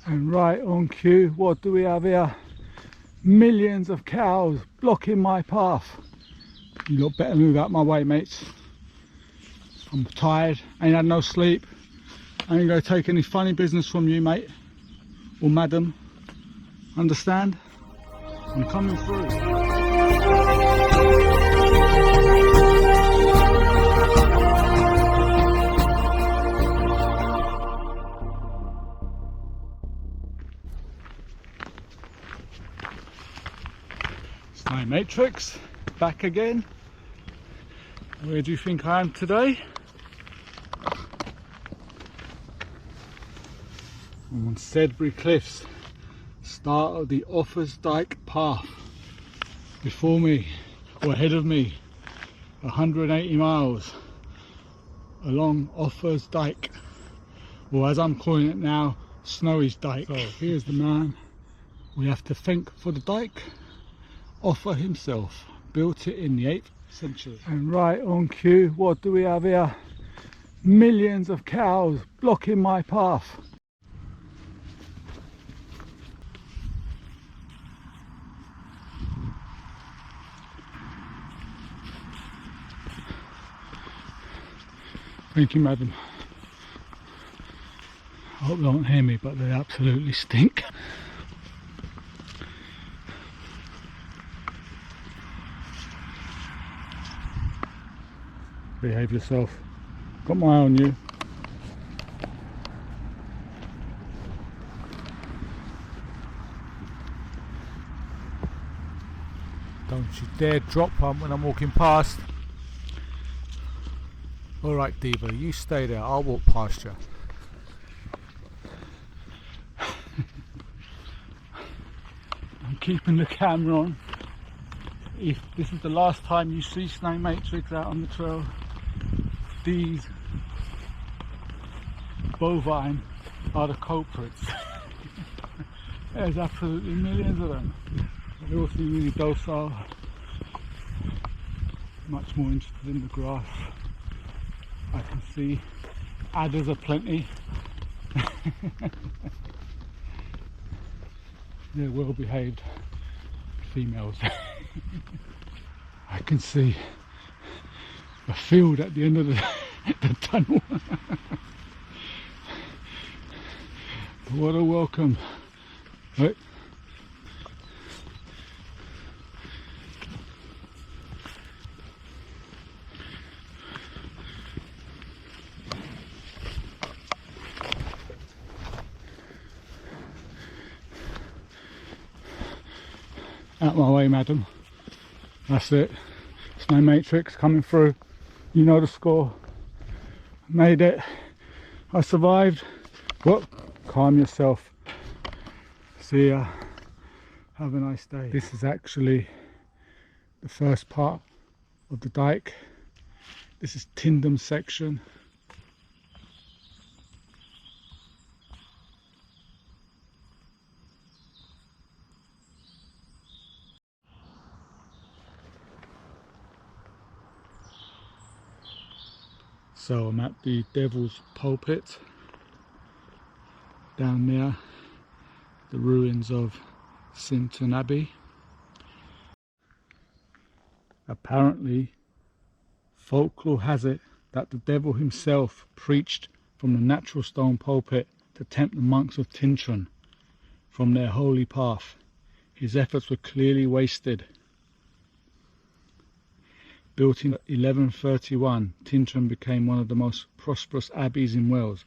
And right on cue, what do we have here? Millions of cows blocking my path. You lot better move out my way, mates. I'm tired, ain't had no sleep. I ain't gonna take any funny business from you, mate. Or madam. Understand? I'm coming through. Snowymatrix, back again. Where do you think I am today? I'm on Sedbury Cliffs, start of the Offa's Dyke path. Before me, or ahead of me, 180 miles along Offa's Dyke, or as I'm calling it now, Snowy's Dyke. So here's the man we have to thank for the dyke. Offa himself built it in the 8th century. And right on cue, what do we have here? Millions of cows blocking my path. Thank you, madam. I hope they don't hear me, but they absolutely stink. Behave yourself. Got my eye on you. Don't you dare drop pump when I'm walking past. Alright Diva, you stay there, I'll walk past you. I'm keeping the camera on. If this is the last time you see Snowymatrix out on the trail, these bovine are the culprits. There's absolutely millions of them. They all seem really docile, much more interested in the grass. I can see adders are plenty. They're well behaved females. I can see a field at the end of the tunnel. What a welcome. Right. Out my way, madam. That's it. Snowymatrix coming through. You know the score. Made it. I survived. Well, calm yourself. See ya. Have a nice day. This is actually the first part of the dyke. This is Tyndon section. So I'm at the Devil's Pulpit, down there, the ruins of Tintern Abbey. Apparently, folklore has it that the devil himself preached from the natural stone pulpit to tempt the monks of Tintern from their holy path. His efforts were clearly wasted. Built in 1131, Tintern became one of the most prosperous abbeys in Wales.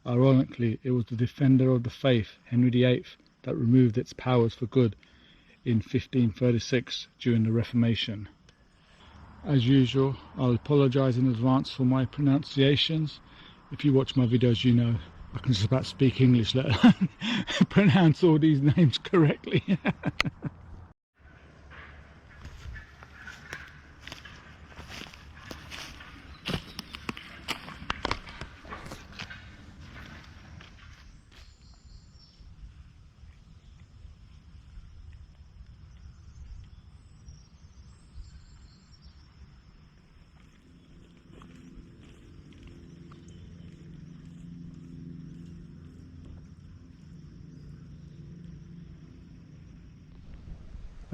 Ironically, it was the defender of the faith, Henry VIII, that removed its powers for good in 1536 during the Reformation. As usual, I'll apologise in advance for my pronunciations. If you watch my videos, you know I can just about speak English, let alone pronounce all these names correctly.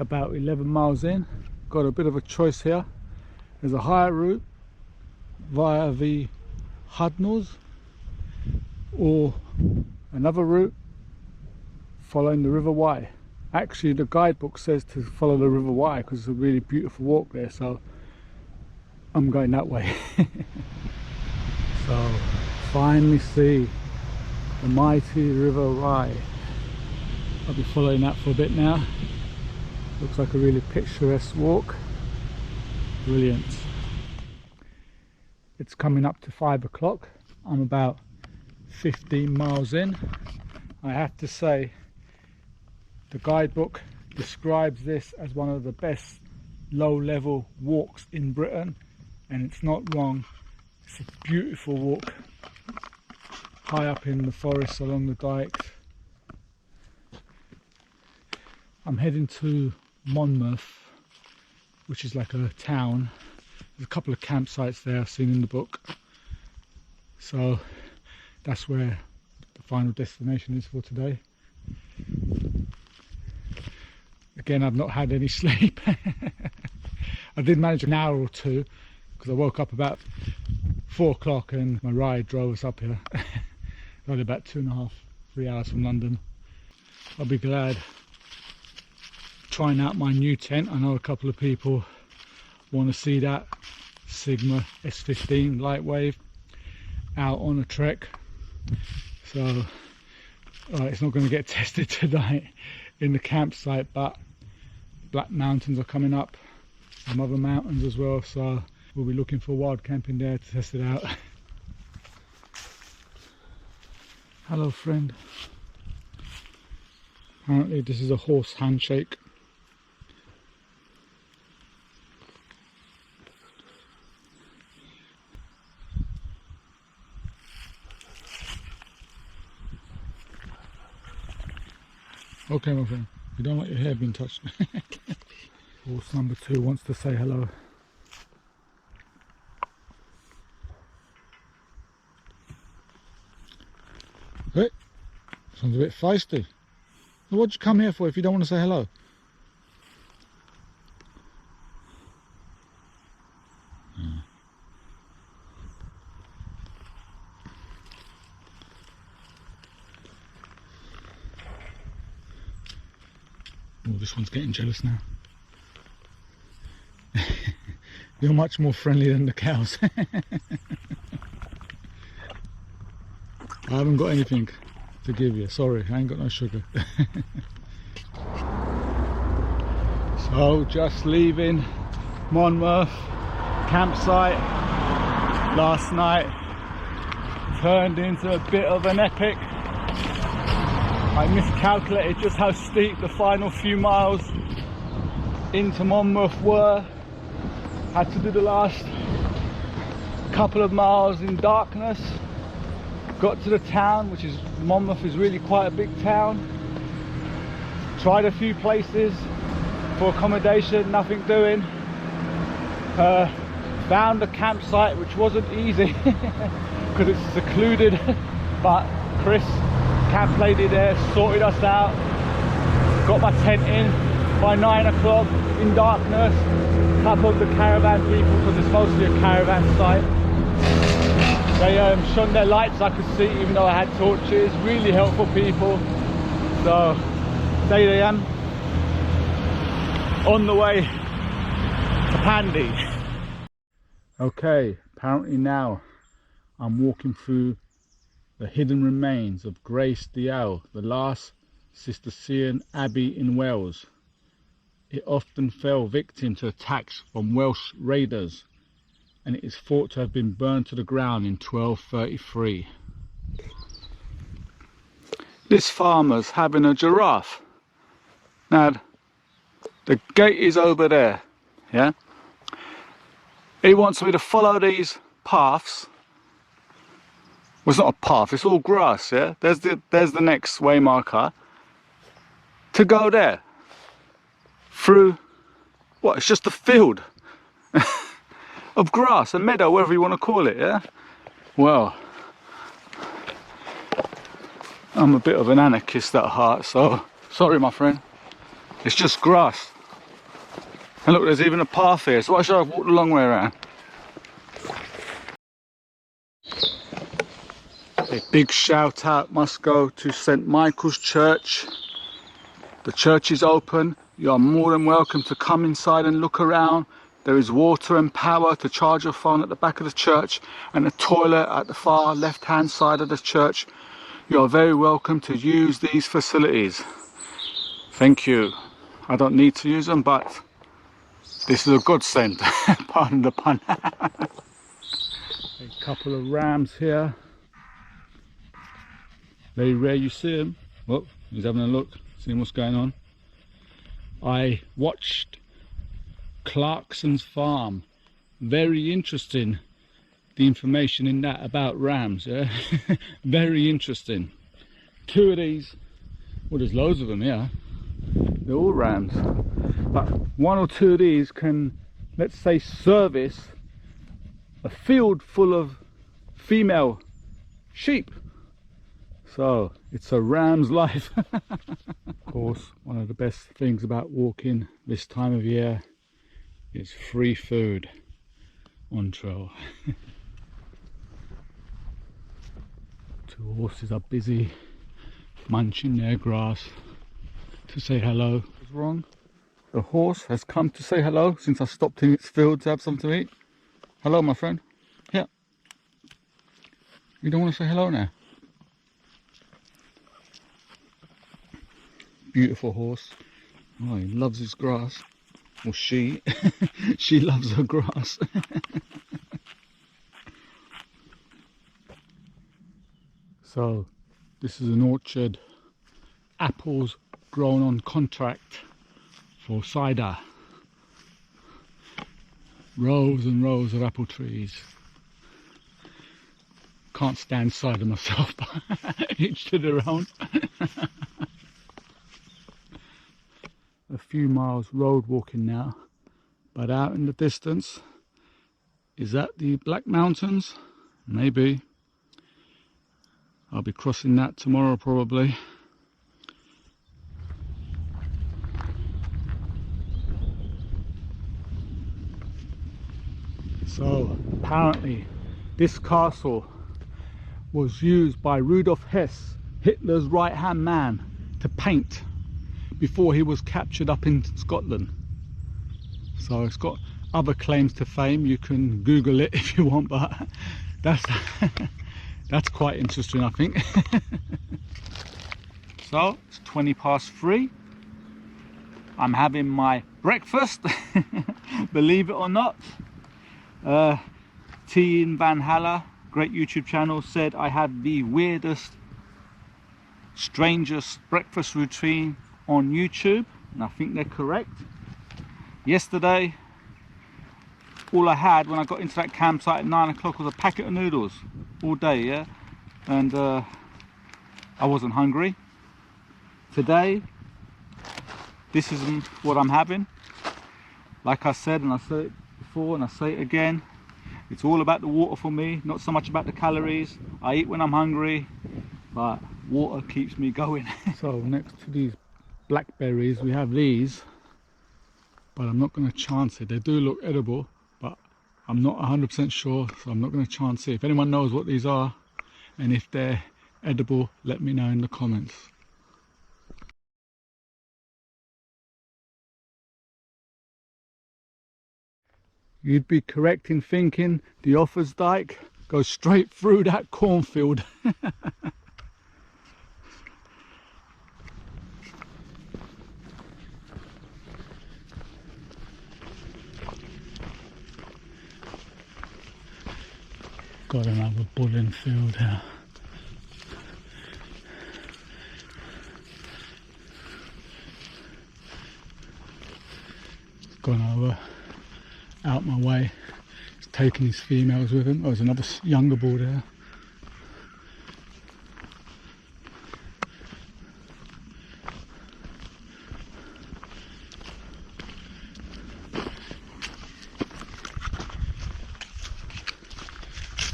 about 11 miles in. Got a bit of a choice here. There's a higher route via the Hudnals, or another route following the River Wye. Actually, the guidebook says to follow the River Wye because it's a really beautiful walk there, so I'm going that way. So finally see the mighty River Wye. I'll be following that for a bit now. Looks like a really picturesque walk. Brilliant. It's coming up to 5 o'clock. I'm about 15 miles in. I have to say, the guidebook describes this as one of the best low-level walks in Britain, and it's not wrong. It's a beautiful walk, high up in the forest along the dikes. I'm heading to Monmouth, which is like a town. There's a couple of campsites there I've seen in the book, so that's where the final destination is for today. Again, I've not had any sleep. I did manage an hour or two because I woke up about 4 o'clock and my ride drove us up here. Only about 2.5, 3 hours from London. I'll be glad trying out my new tent. I know a couple of people want to see that Sigma S15 Lightwave out on a trek, so it's not going to get tested tonight in the campsite, but Black Mountains are coming up, some other mountains as well, so we'll be looking for wild camping there to test it out. Hello friend. Apparently this is a horse handshake. Okay my friend, you don't like your hair being touched. Horse number 2 wants to say hello. Hey, sounds a bit feisty. Well, what'd you come here for if you don't want to say hello? Oh, this one's getting jealous now. You're much more friendly than the cows. I haven't got anything to give you, sorry, I ain't got no sugar. So just leaving Monmouth campsite last night turned into a bit of an epic. I miscalculated just how steep the final few miles into Monmouth were. Had to do the last couple of miles in darkness. Got to the town, which is Monmouth is really quite a big town. Tried a few places for accommodation, nothing doing. Found a campsite which wasn't easy because it's secluded, but Chris, camp lady there, sorted us out. Got my tent in by 9 o'clock in darkness. A couple of the caravan people, because it's mostly a caravan site, they shone their lights, I could see, even though I had torches. Really helpful people. So there I am, on the way to Pandy. Okay, apparently now I'm walking through the hidden remains of Grace Dial, the last Cistercian abbey in Wales. It often fell victim to attacks from Welsh raiders, and it is thought to have been burned to the ground in 1233. This farmer's having a giraffe. Now, the gate is over there, yeah? He wants me to follow these paths. Well, it's not a path, it's all grass, yeah? There's the next way marker. To go there. Through, what, it's just a field of grass, a meadow, whatever you want to call it, yeah? Well, I'm a bit of an anarchist at heart, so sorry my friend. It's just grass. And look, there's even a path here, so why should I walk the long way around? A big shout out must go to St Michael's Church. The church is open. You are more than welcome to come inside and look around. There is water and power to charge your phone at the back of the church, and a toilet at the far left hand side of the church. You are very welcome to use these facilities. Thank you. I don't need to use them, but this is a godsend. Pardon the pun. A couple of rams here. Very rare you see them. Oh, he's having a look, seeing what's going on. I watched Clarkson's farm. Very interesting, the information in that about rams. Yeah? Very interesting. Two of these, well, there's loads of them here. They're all rams, but one or two of these can, let's say, service a field full of female sheep. So it's a ram's life. Of course, one of the best things about walking this time of year is free food on trail. Two horses are busy munching their grass to say hello. What's wrong? The horse has come to say hello since I stopped in its field to have something to eat. Hello, my friend. Yeah. You don't want to say hello now? Beautiful horse. Oh, he loves his grass. Or she. She loves her grass. So, this is an orchard. Apples grown on contract for cider. Rows and rows of apple trees. Can't stand cider myself, but each to their own. A few miles road walking now, but out in the distance, is that the Black Mountains? Maybe. I'll be crossing that tomorrow probably. So apparently this castle was used by Rudolf Hess, Hitler's right hand man, to paint before he was captured up in Scotland. So it's got other claims to fame. You can Google it if you want, but that's quite interesting, I think. So it's 3:20. I'm having my breakfast. Believe it or not. T in Van Haller, great YouTube channel, said I had the weirdest, strangest breakfast routine on YouTube, and I think they're correct. Yesterday, all I had when I got into that campsite at 9 o'clock was a packet of noodles all day, yeah, and I wasn't hungry. Today, this is what I'm having. Like I said, and I said it before and I say it again, it's all about the water for me, not so much about the calories. I eat when I'm hungry, but water keeps me going. So next to these blackberries we have these, but I'm not going to chance it. They do look edible, but I'm not 100% sure, so I'm not going to chance it. If anyone knows what these are and if they're edible, let me know in the comments. You'd be correct in thinking the Offa's Dyke goes straight through that cornfield. Got another bulling field here. Gone over, out my way. He's taking his females with him. Oh, there's another younger bull there.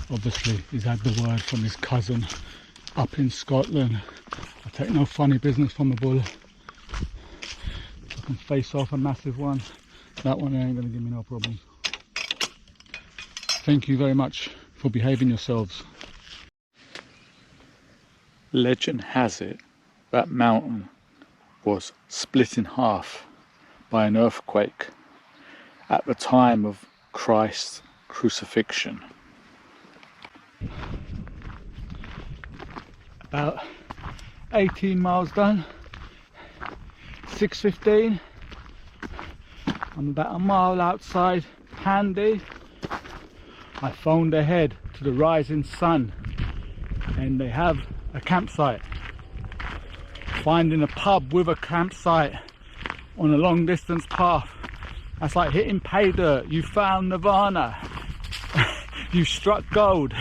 Obviously he's had the word from his cousin up in Scotland. I take no funny business from a bull. I can face off a massive one. That one ain't gonna give me no problems. Thank you very much for behaving yourselves. Legend has it that mountain was split in half by an earthquake at the time of Christ's crucifixion. About 18 miles done, 6:15. I'm about a mile outside Handy. I phoned ahead to the Rising Sun and they have a campsite. Finding a pub with a campsite on a long distance path, that's like hitting pay dirt. You found nirvana. You struck gold.